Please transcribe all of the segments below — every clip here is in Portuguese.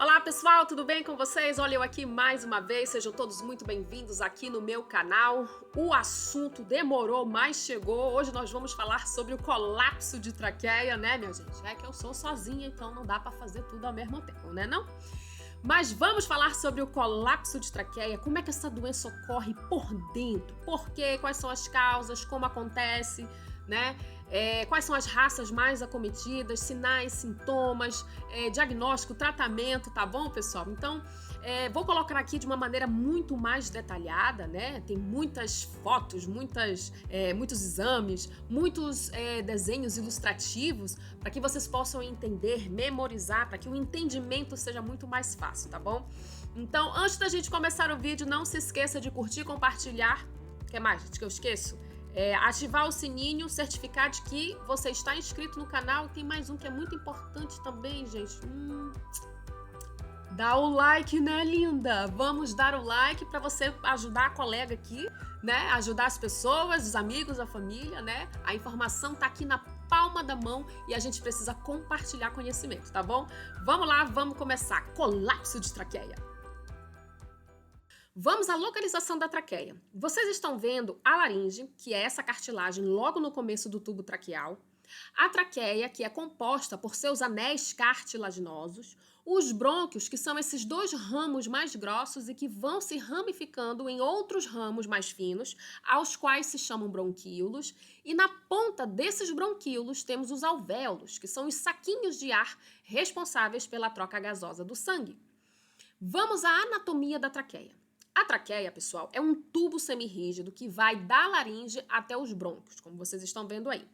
Olá pessoal, tudo bem com vocês? Olha eu aqui mais uma vez, sejam todos muito bem-vindos aqui no meu canal. O assunto demorou, mas chegou. Hoje nós vamos falar sobre o colapso de traqueia, né, minha gente? É que eu sou sozinha, então não dá para fazer tudo ao mesmo tempo, né não? Mas vamos falar sobre o colapso de traqueia, como é que essa doença ocorre por dentro, por quê, quais são as causas, como acontece, né? Quais são as raças mais acometidas, sinais, sintomas, diagnóstico, tratamento, tá bom, pessoal? Então, vou colocar aqui de uma maneira muito mais detalhada, né? Tem muitas fotos, muitos exames, muitos desenhos ilustrativos para que vocês possam entender, memorizar, para que o entendimento seja muito mais fácil, tá bom? Então, antes da gente começar o vídeo, não se esqueça de curtir, compartilhar. O que mais, gente, que eu esqueço? Ativar o sininho, certificar de que você está inscrito no canal. E tem mais um que é muito importante também, gente. Dá o like, né, linda? Vamos dar o like para você ajudar a colega aqui, né? Ajudar as pessoas, os amigos, a família, né? A informação tá aqui na palma da mão e a gente precisa compartilhar conhecimento, tá bom? Vamos lá, vamos começar. Colapso de traqueia. Vamos à localização da traqueia. Vocês estão vendo a laringe, que é essa cartilagem logo no começo do tubo traqueal, a traqueia, que é composta por seus anéis cartilaginosos, os brônquios, que são esses dois ramos mais grossos e que vão se ramificando em outros ramos mais finos, aos quais se chamam bronquíolos, e na ponta desses bronquíolos temos os alvéolos, que são os saquinhos de ar responsáveis pela troca gasosa do sangue. Vamos à anatomia da traqueia. A traqueia, pessoal, é um tubo semirrígido que vai da laringe até os brônquios, como vocês estão vendo aí.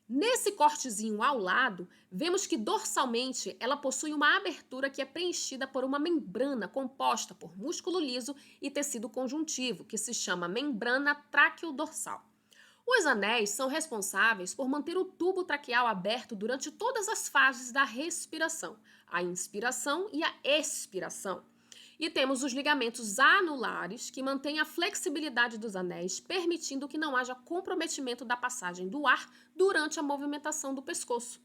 Nesse cortezinho ao lado, vemos que dorsalmente ela possui uma abertura que é preenchida por uma membrana composta por músculo liso e tecido conjuntivo, que se chama membrana traqueodorsal. Os anéis são responsáveis por manter o tubo traqueal aberto durante todas as fases da respiração, a inspiração e a expiração. E temos os ligamentos anulares, que mantêm a flexibilidade dos anéis, permitindo que não haja comprometimento da passagem do ar durante a movimentação do pescoço.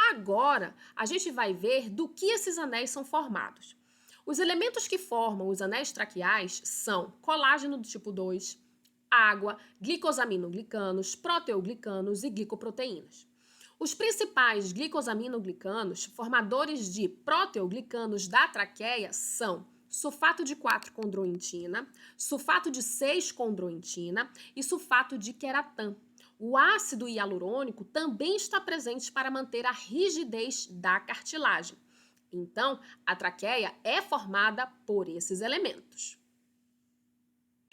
Agora, a gente vai ver do que esses anéis são formados. Os elementos que formam os anéis traqueais são colágeno do tipo 2, água, glicosaminoglicanos, proteoglicanos e glicoproteínas. Os principais glicosaminoglicanos, formadores de proteoglicanos da traqueia, são sulfato de 4-condroitina, sulfato de 6-condroitina e sulfato de queratam. O ácido hialurônico também está presente para manter a rigidez da cartilagem. Então, a traqueia é formada por esses elementos.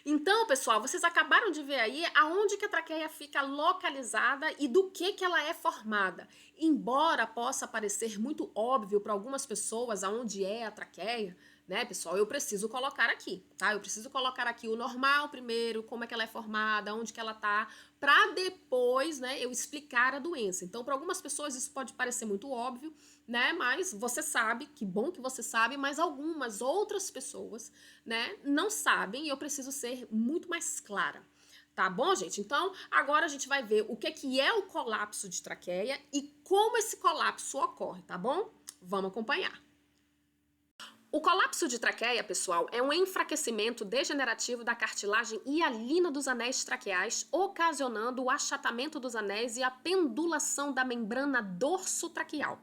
Então, pessoal, vocês acabaram de ver aí aonde que a traqueia fica localizada e do que ela é formada. Embora possa parecer muito óbvio para algumas pessoas aonde é a traqueia, né, pessoal, eu preciso colocar aqui, tá? Eu preciso colocar aqui o normal primeiro, como é que ela é formada, onde que ela tá, para depois, né, eu explicar a doença. Então, para algumas pessoas isso pode parecer muito óbvio, né, mas você sabe, que bom que você sabe, mas algumas outras pessoas, né, não sabem e eu preciso ser muito mais clara. Tá bom, gente? Então, agora a gente vai ver o que é o colapso de traqueia e como esse colapso ocorre, tá bom? Vamos acompanhar. O colapso de traqueia, pessoal, é um enfraquecimento degenerativo da cartilagem hialina dos anéis traqueais, ocasionando o achatamento dos anéis e a pendulação da membrana dorsotraqueal.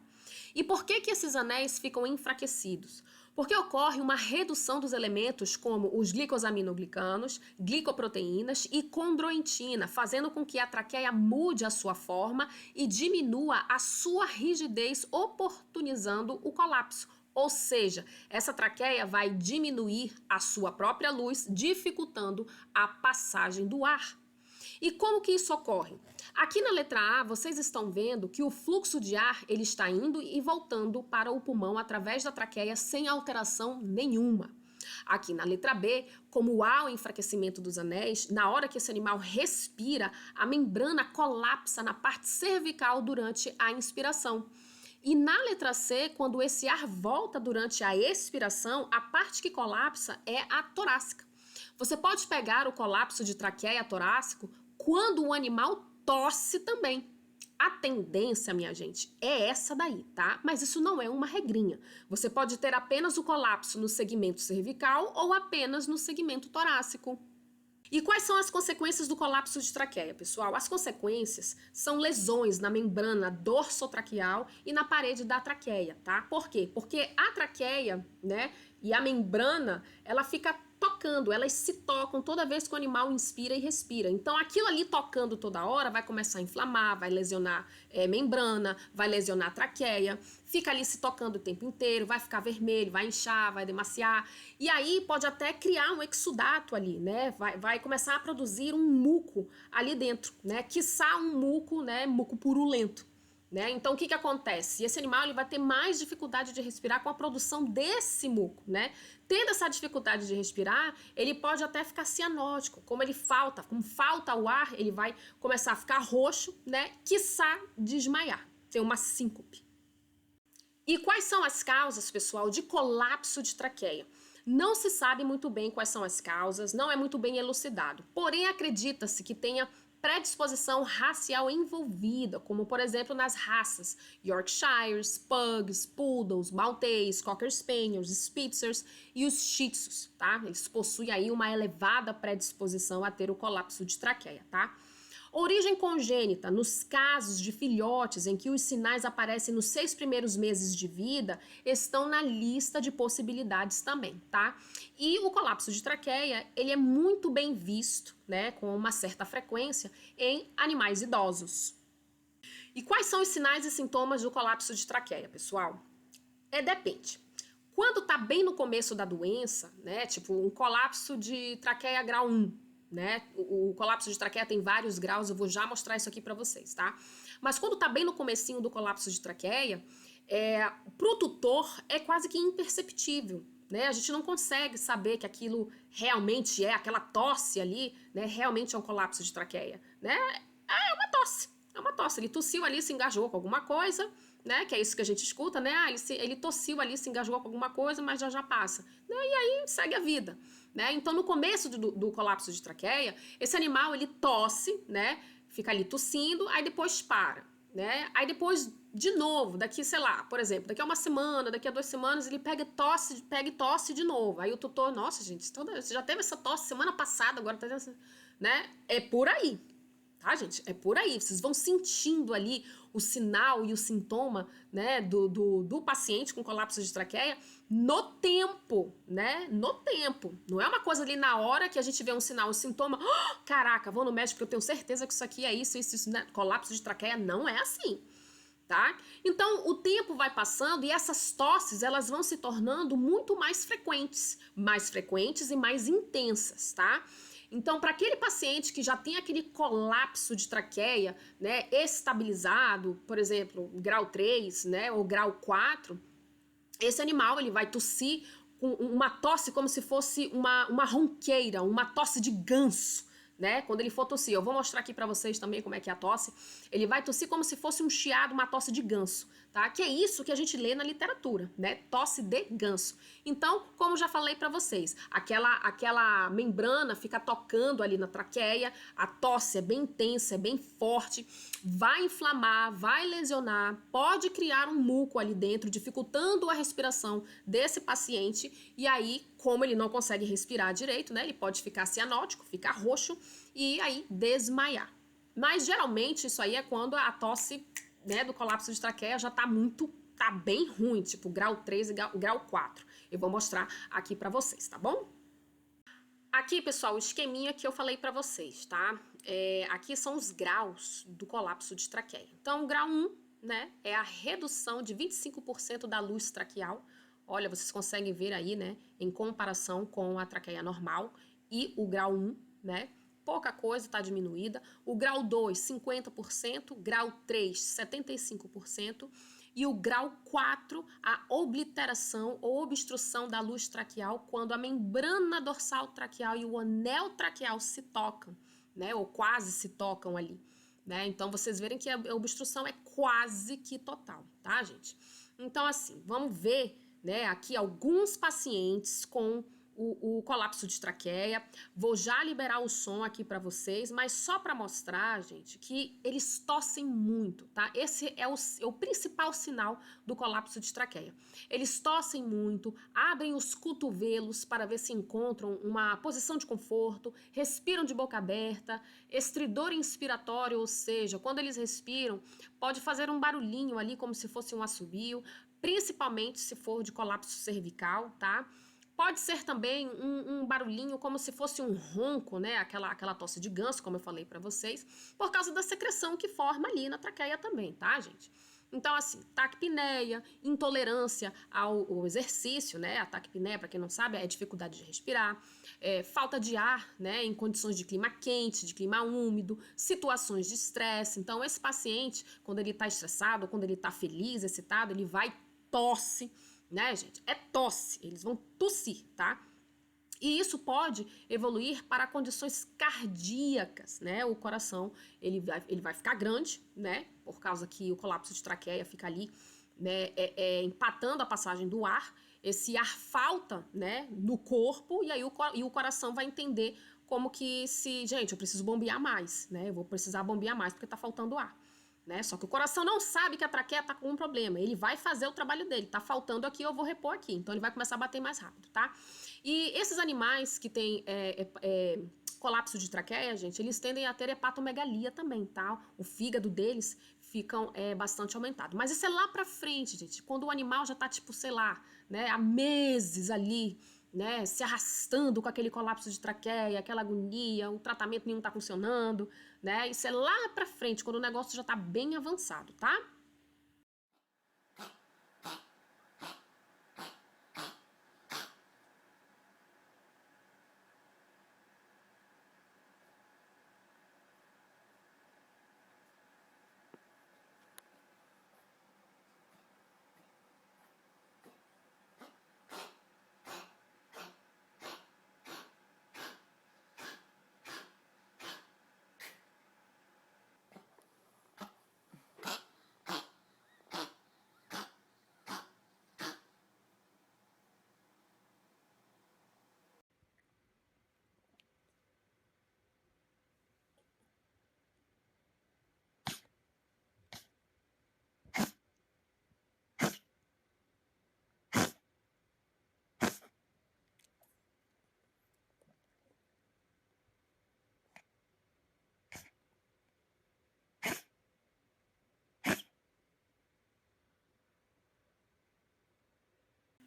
E por que esses anéis ficam enfraquecidos? Porque ocorre uma redução dos elementos como os glicosaminoglicanos, glicoproteínas e condroitina, fazendo com que a traqueia mude a sua forma e diminua a sua rigidez, oportunizando o colapso. Ou seja, essa traqueia vai diminuir a sua própria luz, dificultando a passagem do ar. E como que isso ocorre? Aqui na letra A, vocês estão vendo que o fluxo de ar ele está indo e voltando para o pulmão através da traqueia sem alteração nenhuma. Aqui na letra B, como há o enfraquecimento dos anéis, na hora que esse animal respira, a membrana colapsa na parte cervical durante a inspiração. E na letra C, quando esse ar volta durante a expiração, a parte que colapsa é a torácica. Você pode pegar o colapso de traqueia torácico quando o animal tosse também. A tendência, minha gente, é essa daí, tá? Mas isso não é uma regrinha. Você pode ter apenas o colapso no segmento cervical ou apenas no segmento torácico. E quais são as consequências do colapso de traqueia, pessoal? As consequências são lesões na membrana dorsotraqueal e na parede da traqueia, tá? Por quê? Porque a traqueia, né, e a membrana, ela fica tocando, elas se tocam toda vez que o animal inspira e respira. Então, aquilo ali tocando toda hora vai começar a inflamar, vai lesionar membrana, vai lesionar a traqueia, fica ali se tocando o tempo inteiro, vai ficar vermelho, vai inchar, vai demaciar, e aí pode até criar um exudato ali, né? Vai começar a produzir um muco ali dentro, né? Quiçá um muco, né? Muco purulento. Né? Então, o que acontece? Esse animal ele vai ter mais dificuldade de respirar com a produção desse muco, né? Tendo essa dificuldade de respirar, ele pode até ficar cianótico. Como falta o ar, ele vai começar a ficar roxo, né? Quiçá desmaiar, ter uma síncope. E quais são as causas, pessoal, de colapso de traqueia? Não se sabe muito bem quais são as causas, não é muito bem elucidado. Porém, acredita-se que tenha predisposição racial envolvida, como por exemplo nas raças Yorkshires, Pugs, Poodles, Maltês, Cocker Spaniels, Spitzers e os Shih Tzus, tá? Eles possuem aí uma elevada predisposição a ter o colapso de traqueia, tá? Origem congênita, nos casos de filhotes em que os sinais aparecem nos 6 primeiros meses de vida, estão na lista de possibilidades também, tá? E o colapso de traqueia, ele é muito bem visto, né, com uma certa frequência, em animais idosos. E quais são os sinais e sintomas do colapso de traqueia, pessoal? Depende. Quando tá bem no começo da doença, né, tipo um colapso de traqueia grau 1, né? O colapso de traqueia tem vários graus, eu vou já mostrar isso aqui para vocês, tá? Mas quando tá bem no comecinho do colapso de traqueia, pro tutor é quase que imperceptível, né? A gente não consegue saber que aquilo realmente aquela tosse ali, né? Realmente é um colapso de traqueia, né? É uma tosse, ele tossiu ali, se engajou com alguma coisa, né? Que é isso que a gente escuta, né? Ele tossiu ali, se engajou com alguma coisa, mas já passa, né? E aí segue a vida. Né? Então, no começo do colapso de traqueia, esse animal ele tosse, né? Fica ali tossindo, aí depois para, né? Aí depois, de novo, daqui, sei lá, por exemplo, daqui a uma semana, daqui a 2 semanas, ele pega e tosse de novo. Aí o tutor, nossa, gente, você já teve essa tosse semana passada, agora tá tendo, né? É por aí. Tá, gente? É por aí. Vocês vão sentindo ali o sinal e o sintoma, né, do paciente com colapso de traqueia no tempo, né? No tempo. Não é uma coisa ali na hora que a gente vê um sinal, um sintoma. Oh, caraca, vou no médico porque eu tenho certeza que isso aqui é isso, né? Colapso de traqueia não é assim. Tá? Então, o tempo vai passando e essas tosses, elas vão se tornando muito mais frequentes e mais intensas, tá? Então, para aquele paciente que já tem aquele colapso de traqueia, né, estabilizado, por exemplo, grau 3, né, ou grau 4, esse animal ele vai tossir com uma tosse como se fosse uma ronqueira, uma tosse de ganso, né? Quando ele for tossir, eu vou mostrar aqui para vocês também como é que é a tosse. Ele vai tossir como se fosse um chiado, uma tosse de ganso, tá? Que é isso que a gente lê na literatura, né? Tosse de ganso. Então, como já falei para vocês, aquela membrana fica tocando ali na traqueia, a tosse é bem intensa, é bem forte, vai inflamar, vai lesionar, pode criar um muco ali dentro, dificultando a respiração desse paciente, e aí, como ele não consegue respirar direito, né, ele pode ficar cianótico, ficar roxo e aí desmaiar. Mas geralmente isso aí é quando a tosse, né, do colapso de traqueia já tá bem ruim, tipo grau 3 e grau 4. Eu vou mostrar aqui pra vocês, tá bom? Aqui, pessoal, o esqueminha que eu falei pra vocês, tá? Aqui são os graus do colapso de traqueia. Então, o grau 1, né, é a redução de 25% da luz traqueal. Olha, vocês conseguem ver aí, né, em comparação com a traqueia normal e o grau 1, né? Pouca coisa está diminuída. O grau 2, 50%, grau 3, 75%, e o grau 4, a obliteração ou obstrução da luz traqueal, quando a membrana dorsal traqueal e o anel traqueal se tocam, né, ou quase se tocam ali, né? Então, vocês verem que a obstrução é quase que total, tá, gente? Então, assim, vamos ver, né, aqui alguns pacientes com o colapso de traqueia. Vou já liberar o som aqui para vocês, mas só para mostrar, gente, que eles tossem muito, tá? Esse é o principal sinal do colapso de traqueia. Eles tossem muito, abrem os cotovelos para ver se encontram uma posição de conforto, respiram de boca aberta, estridor inspiratório, ou seja, quando eles respiram, pode fazer um barulhinho ali como se fosse um assobio, principalmente se for de colapso cervical, tá? Pode ser também um barulhinho como se fosse um ronco, né? Aquela tosse de ganso, como eu falei para vocês, por causa da secreção que forma ali na traqueia também, tá, gente? Então, assim, taquipneia, intolerância ao exercício, né? A taquipneia, para quem não sabe, é dificuldade de respirar, falta de ar, né? Em condições de clima quente, de clima úmido, situações de estresse. Então, esse paciente, quando ele tá estressado, quando ele tá feliz, excitado, ele vai tosse, né, gente? É tosse, eles vão tossir, tá? E isso pode evoluir para condições cardíacas, né? O coração, ele vai ficar grande, né? Por causa que o colapso de traqueia fica ali, né? Empatando a passagem do ar. Esse ar falta, né? No corpo e aí o coração vai entender como que gente, eu preciso bombear mais, né? Eu vou precisar bombear mais porque tá faltando ar. Né? Só que o coração não sabe que a traqueia tá com um problema. Ele vai fazer o trabalho dele. Tá faltando aqui, eu vou repor aqui. Então, ele vai começar a bater mais rápido, tá? E esses animais que têm colapso de traqueia, gente, eles tendem a ter hepatomegalia também, tá? O fígado deles ficam bastante aumentado. Mas isso é lá pra frente, gente. Quando o animal já tá, tipo, sei lá, né? Há meses ali, né, se arrastando com aquele colapso de traqueia, aquela agonia, o tratamento nenhum tá funcionando, né? Isso é lá pra frente, quando o negócio já tá bem avançado, tá?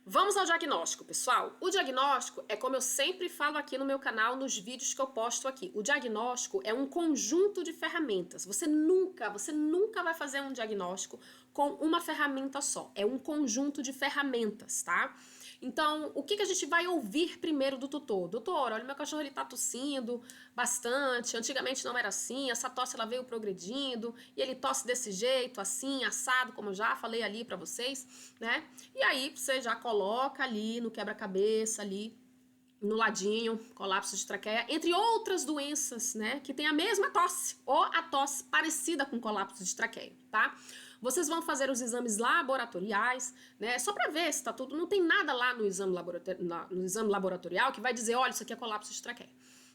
Vamos ao diagnóstico, pessoal. O diagnóstico é como eu sempre falo aqui no meu canal, nos vídeos que eu posto aqui. O diagnóstico é um conjunto de ferramentas. Você nunca vai fazer um diagnóstico com uma ferramenta só. É um conjunto de ferramentas, tá? Então, o que a gente vai ouvir primeiro do tutor? Doutor, olha, meu cachorro ele tá tossindo bastante, antigamente não era assim, essa tosse ela veio progredindo, e ele tosse desse jeito, assim, assado, como eu já falei ali pra vocês, né? E aí, você já coloca ali no quebra-cabeça, ali no ladinho, colapso de traqueia, entre outras doenças, né, que tem a mesma tosse, ou a tosse parecida com colapso de traqueia, tá? Vocês vão fazer os exames laboratoriais, né, só para ver se tá tudo, não tem nada lá no exame laboratorial que vai dizer, olha, isso aqui é colapso de traqueia,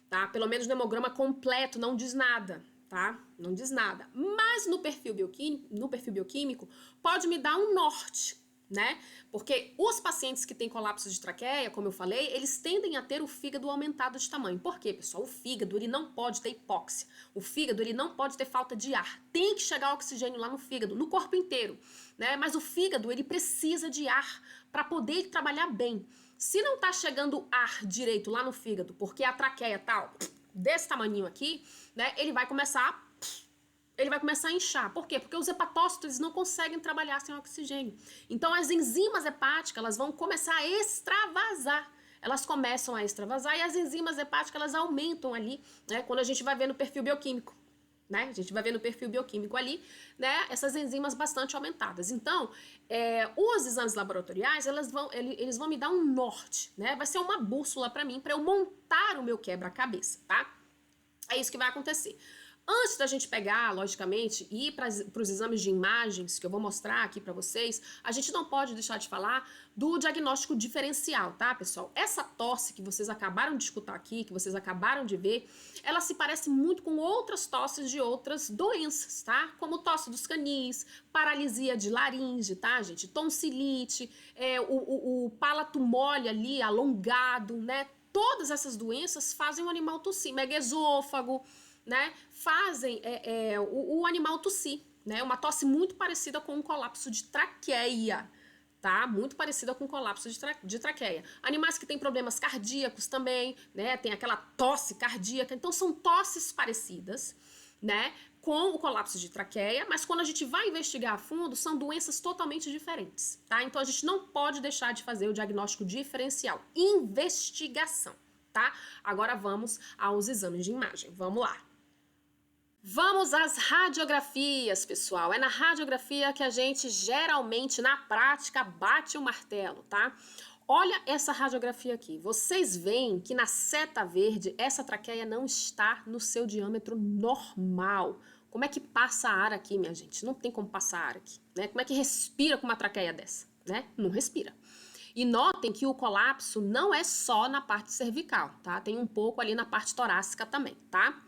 tá? Pelo menos no hemograma completo não diz nada, tá? Não diz nada. Mas no perfil bioquímico pode me dar um norte, né? Porque os pacientes que têm colapso de traqueia, como eu falei, eles tendem a ter o fígado aumentado de tamanho. Por quê, pessoal? O fígado, ele não pode ter hipóxia. O fígado, ele não pode ter falta de ar. Tem que chegar oxigênio lá no fígado, no corpo inteiro, né? Mas o fígado, ele precisa de ar para poder trabalhar bem. Se não tá chegando ar direito lá no fígado, porque a traqueia tá desse tamaninho aqui, né? Ele vai começar a inchar. Por quê? Porque os hepatócitos não conseguem trabalhar sem oxigênio. Então, as enzimas hepáticas, elas vão começar a extravasar. Elas começam a extravasar e as enzimas hepáticas, elas aumentam ali, né? Quando a gente vai ver no perfil bioquímico, né? A gente vai ver no perfil bioquímico ali, né? Essas enzimas bastante aumentadas. Então, os exames laboratoriais, eles vão me dar um norte, né? Vai ser uma bússola para mim, para eu montar o meu quebra-cabeça, tá? É isso que vai acontecer. Antes da gente pegar, logicamente, e ir para os exames de imagens, que eu vou mostrar aqui para vocês, a gente não pode deixar de falar do diagnóstico diferencial, tá, pessoal? Essa tosse que vocês acabaram de escutar aqui, que vocês acabaram de ver, ela se parece muito com outras tosses de outras doenças, tá? Como tosse dos canis, paralisia de laringe, tá, gente? Tonsilite, o palato mole ali, alongado, né? Todas essas doenças fazem o animal tossir, megaesôfago, né, fazem o animal tossir, né, uma tosse muito parecida com um colapso de traqueia, tá, muito parecida com colapso de traqueia. Animais que têm problemas cardíacos também, né, tem aquela tosse cardíaca, então são tosses parecidas, né, com o colapso de traqueia, mas quando a gente vai investigar a fundo, são doenças totalmente diferentes, tá, então a gente não pode deixar de fazer o diagnóstico diferencial, investigação, tá, agora vamos aos exames de imagem, vamos lá. Vamos às radiografias, pessoal. É na radiografia que a gente geralmente, na prática, bate o martelo, tá? Olha essa radiografia aqui. Vocês veem que na seta verde, essa traqueia não está no seu diâmetro normal. Como é que passa ar aqui, minha gente? Não tem como passar ar aqui, né? Como é que respira com uma traqueia dessa, né? Não respira. E notem que o colapso não é só na parte cervical, tá? Tem um pouco ali na parte torácica também, tá?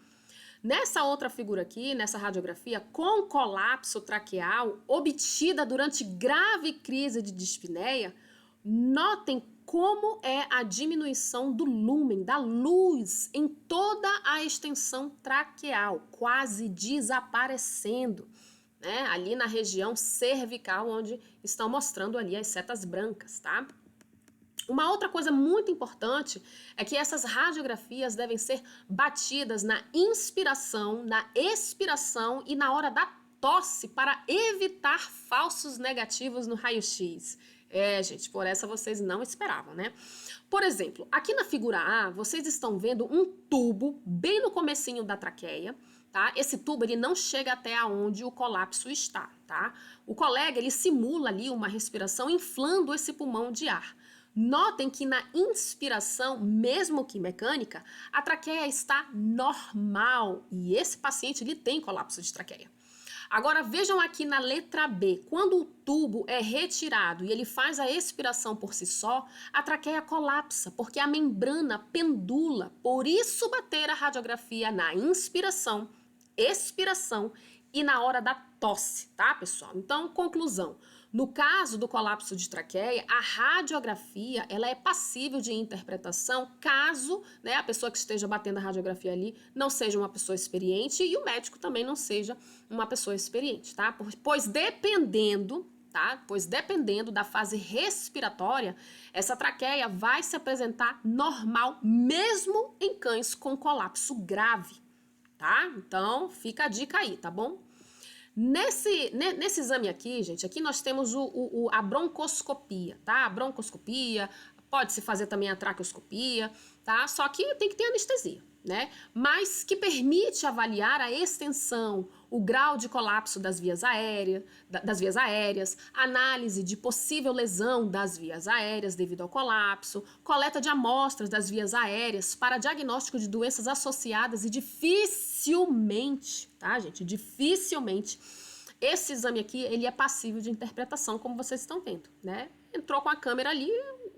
Nessa outra figura aqui, nessa radiografia, com colapso traqueal obtida durante grave crise de dispneia, notem como é a diminuição do lúmen, da luz, em toda a extensão traqueal, quase desaparecendo, né? Ali na região cervical, onde estão mostrando ali as setas brancas, tá? Uma outra coisa muito importante é que essas radiografias devem ser batidas na inspiração, na expiração e na hora da tosse para evitar falsos negativos no raio-x. Gente, por essa vocês não esperavam, né? Por exemplo, aqui na figura A, vocês estão vendo um tubo bem no comecinho da traqueia, tá? Esse tubo, ele não chega até aonde o colapso está, tá? O colega, ele simula ali uma respiração inflando esse pulmão de ar. Notem que na inspiração, mesmo que mecânica, a traqueia está normal e esse paciente ele tem colapso de traqueia. Agora vejam aqui na letra B, quando o tubo é retirado e ele faz a expiração por si só, a traqueia colapsa porque a membrana pendula, por isso bater a radiografia na inspiração, expiração e na hora da tosse, tá, pessoal? Então, conclusão. No caso do colapso de traqueia, a radiografia ela é passível de interpretação caso, né, a pessoa que esteja batendo a radiografia ali não seja uma pessoa experiente e o médico também não seja uma pessoa experiente, tá? Pois dependendo da fase respiratória, essa traqueia vai se apresentar normal mesmo em cães com colapso grave, tá? Então, fica a dica aí, tá bom? Nesse exame aqui, gente, aqui nós temos a broncoscopia, tá? A broncoscopia, pode-se fazer também a traqueoscopia, tá? Só que tem que ter anestesia, né? Mas que permite avaliar a extensão, o grau de colapso das vias aéreas, análise de possível lesão das vias aéreas devido ao colapso, coleta de amostras das vias aéreas para diagnóstico de doenças associadas e dificilmente, tá, gente? Dificilmente esse exame aqui, ele é passível de interpretação, como vocês estão vendo, né? Entrou com a câmera ali,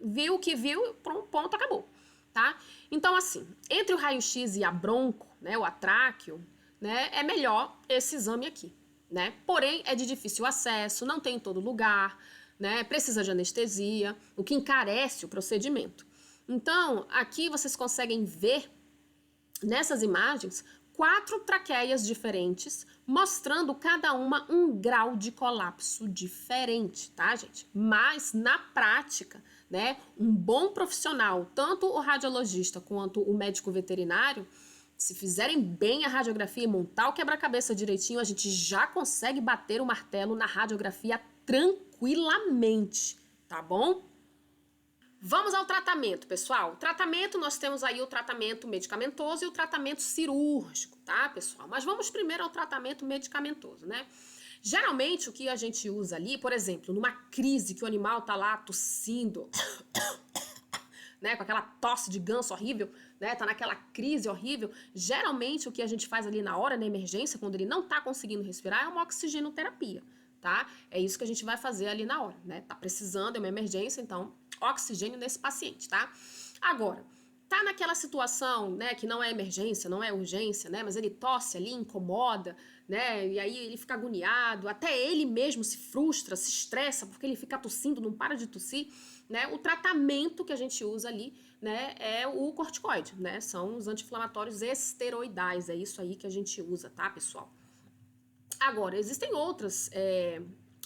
viu o que viu, ponto, acabou, tá? Então, assim, entre o raio-x e a bronco, né, o atráqueo, né, é melhor esse exame aqui, né? Porém, é de difícil acesso, não tem em todo lugar, né? Precisa de anestesia, o que encarece o procedimento. Então, aqui vocês conseguem ver nessas imagens 4 traqueias diferentes, mostrando cada uma um grau de colapso diferente, tá, gente? Mas, na prática, né, um bom profissional, tanto o radiologista quanto o médico veterinário, se fizerem bem a radiografia e montar o quebra-cabeça direitinho, a gente já consegue bater o martelo na radiografia tranquilamente, tá bom? Vamos ao tratamento, pessoal. O tratamento, nós temos aí o tratamento medicamentoso e o tratamento cirúrgico, tá, pessoal? Mas vamos primeiro ao tratamento medicamentoso, né? Geralmente, o que a gente usa ali, por exemplo, numa crise que o animal tá lá tossindo, né, com aquela tosse de ganso horrível, né, tá naquela crise horrível, geralmente o que a gente faz ali na hora, na emergência, quando ele não tá conseguindo respirar, é uma oxigenoterapia, tá? É isso que a gente vai fazer ali na hora, né? Tá precisando, é uma emergência, então oxigênio nesse paciente, tá? Agora, tá naquela situação, né, que não é emergência, não é urgência, né, mas ele tosse ali, incomoda, né, e aí ele fica agoniado, até ele mesmo se frustra, se estressa, porque ele fica tossindo, não para de tossir, né, o tratamento que a gente usa ali, né, é o corticoide, né, são os anti-inflamatórios esteroidais, é isso aí que a gente usa, tá, pessoal? Agora, existem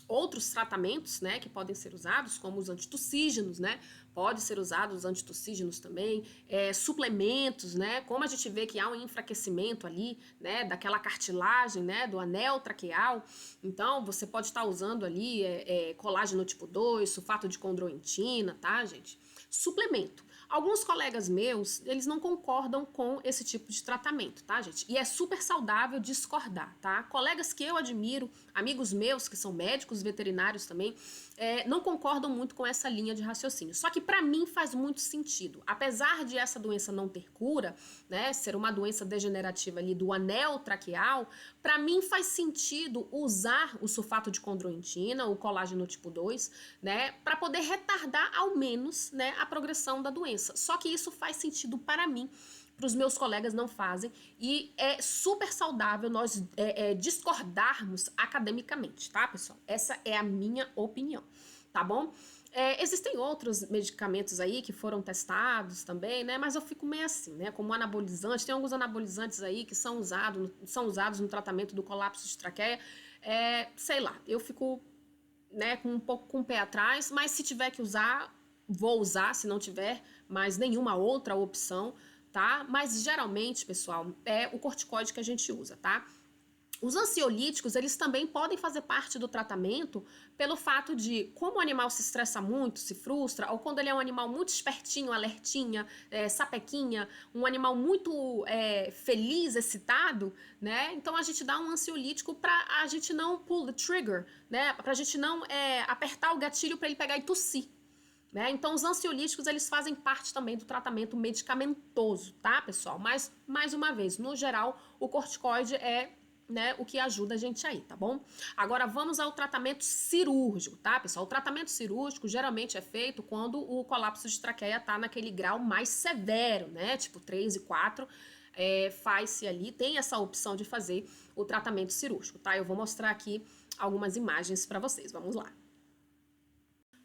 outros tratamentos, né, que podem ser usados, como os antitussígenos, né, pode ser usado os antitussígenos também, suplementos, né, como a gente vê que há um enfraquecimento ali, né, daquela cartilagem, né, do anel traqueal, então você pode estar usando ali colágeno tipo 2, sulfato de condroitina, tá, gente? Suplemento. Alguns colegas meus, eles não concordam com esse tipo de tratamento, tá, gente? E é super saudável discordar, tá? Colegas que eu admiro, amigos meus que são médicos veterinários também, não concordam muito com essa linha de raciocínio. Só que para mim faz muito sentido. Apesar de essa doença não ter cura, né, ser uma doença degenerativa ali do anel traqueal, para mim faz sentido usar o sulfato de condroitina, o colágeno tipo 2, né, para poder retardar ao menos, né, a progressão da doença. Só que isso faz sentido para mim, para os meus colegas não fazem, e é super saudável nós discordarmos academicamente, tá, pessoal? Essa é a minha opinião, tá bom? Existem outros medicamentos aí que foram testados também, né? Mas eu fico meio assim, né? Como anabolizante, tem alguns anabolizantes aí que são usados no tratamento do colapso de traqueia. Sei lá, eu fico, né, com um pouco com o pé atrás, mas se tiver que usar, vou usar, se não tiver mais nenhuma outra opção, tá? Mas geralmente, pessoal, é o corticoide que a gente usa, tá? Os ansiolíticos, eles também podem fazer parte do tratamento pelo fato de, como o animal se estressa muito, se frustra, ou quando ele é um animal muito espertinho, alertinha, sapequinha, um animal muito feliz, excitado, né? Então a gente dá um ansiolítico para a gente não pull the trigger, né? Para a gente não apertar o gatilho para ele pegar e tossir. Né? Então, os ansiolíticos, eles fazem parte também do tratamento medicamentoso, tá, pessoal? Mas, mais uma vez, no geral, o corticoide é, né, o que ajuda a gente aí, tá bom? Agora, vamos ao tratamento cirúrgico, tá, pessoal? O tratamento cirúrgico geralmente é feito quando o colapso de traqueia tá naquele grau mais severo, né? Tipo 3 e 4, faz-se ali, tem essa opção de fazer o tratamento cirúrgico, tá? Eu vou mostrar aqui algumas imagens para vocês, vamos lá.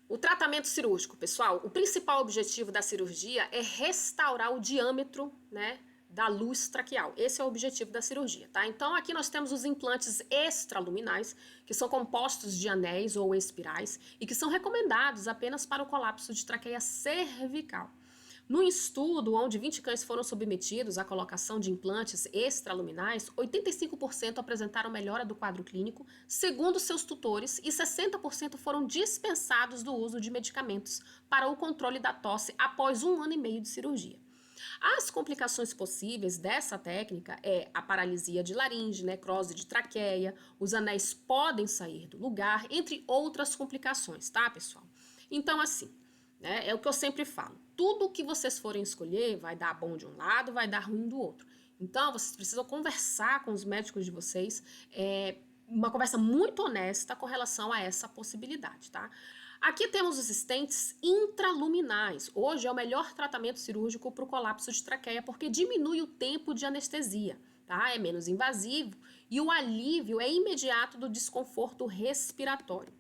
O tratamento cirúrgico, pessoal, o principal objetivo da cirurgia é restaurar o diâmetro, né, da luz traqueal. Esse é o objetivo da cirurgia, tá? Então, aqui nós temos os implantes extraluminais, que são compostos de anéis ou espirais e que são recomendados apenas para o colapso de traqueia cervical. No estudo, onde 20 cães foram submetidos à colocação de implantes extraluminais, 85% apresentaram melhora do quadro clínico, segundo seus tutores, e 60% foram dispensados do uso de medicamentos para o controle da tosse após 1 ano e meio de cirurgia. As complicações possíveis dessa técnica é a paralisia de laringe, necrose de traqueia, os anéis podem sair do lugar, entre outras complicações, tá, pessoal? Então, assim, né, é o que eu sempre falo. Tudo que vocês forem escolher vai dar bom de um lado, vai dar ruim do outro. Então, vocês precisam conversar com os médicos de vocês, uma conversa muito honesta com relação a essa possibilidade, tá? Aqui temos os stents intraluminais. Hoje é o melhor tratamento cirúrgico para o colapso de traqueia porque diminui o tempo de anestesia, tá? É menos invasivo e o alívio é imediato do desconforto respiratório.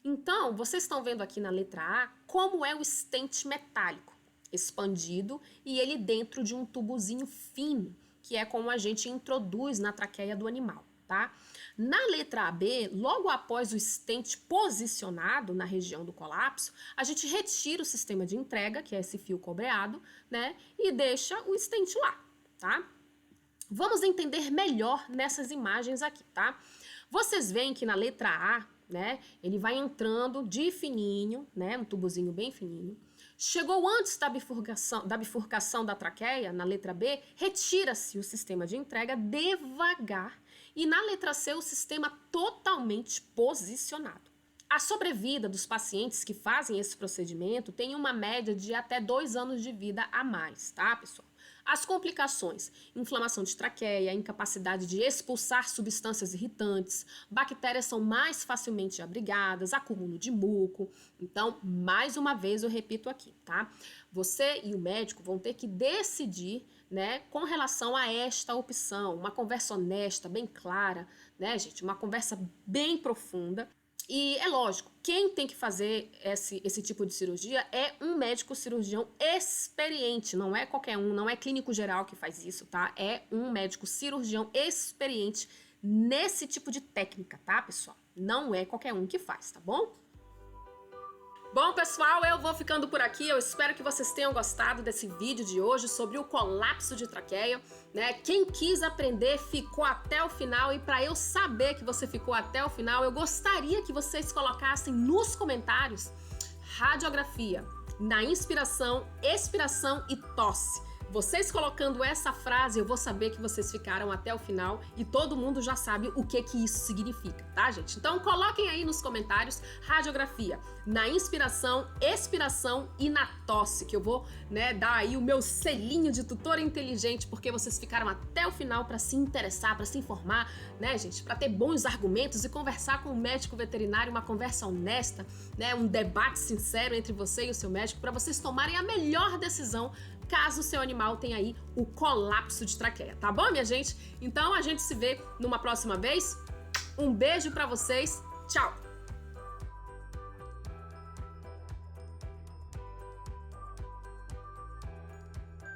Então, vocês estão vendo aqui na letra A como é o stent metálico, expandido e ele dentro de um tubozinho fino, que é como a gente introduz na traqueia do animal, tá? Na letra AB, logo após o stent posicionado na região do colapso, a gente retira o sistema de entrega, que é esse fio cobreado, né? E deixa o stent lá, tá? Vamos entender melhor nessas imagens aqui, tá? Vocês veem que na letra A, né, ele vai entrando de fininho, né, um tubozinho bem fininho. Chegou antes da bifurcação da traqueia, na letra B, retira-se o sistema de entrega devagar e na letra C o sistema totalmente posicionado. A sobrevida dos pacientes que fazem esse procedimento tem uma média de até 2 anos de vida a mais, tá, pessoal? As complicações: inflamação de traqueia, incapacidade de expulsar substâncias irritantes, bactérias são mais facilmente abrigadas, acúmulo de muco. Então, mais uma vez eu repito aqui, tá? Você e o médico vão ter que decidir, né, com relação a esta opção, uma conversa honesta, bem clara, né, gente? Uma conversa bem profunda. E é lógico, quem tem que fazer esse tipo de cirurgia é um médico cirurgião experiente, não é qualquer um, não é clínico geral que faz isso, tá? É um médico cirurgião experiente nesse tipo de técnica, tá, pessoal? Não é qualquer um que faz, tá bom? Bom, pessoal, eu vou ficando por aqui. Eu espero que vocês tenham gostado desse vídeo de hoje sobre o colapso de traqueia, né? Quem quis aprender ficou até o final, e para eu saber que você ficou até o final, eu gostaria que vocês colocassem nos comentários radiografia na inspiração, expiração e tosse. Vocês colocando essa frase, eu vou saber que vocês ficaram até o final e todo mundo já sabe o que isso significa, tá, gente? Então coloquem aí nos comentários radiografia na inspiração, expiração e na tosse, que eu vou, né, dar aí o meu selinho de tutora inteligente, porque vocês ficaram até o final para se interessar, para se informar, né, gente, para ter bons argumentos e conversar com o médico veterinário, uma conversa honesta, né, um debate sincero entre você e o seu médico, para vocês tomarem a melhor decisão caso o seu animal tenha aí o colapso de traqueia, tá bom, minha gente? Então a gente se vê numa próxima vez. Um beijo pra vocês. Tchau!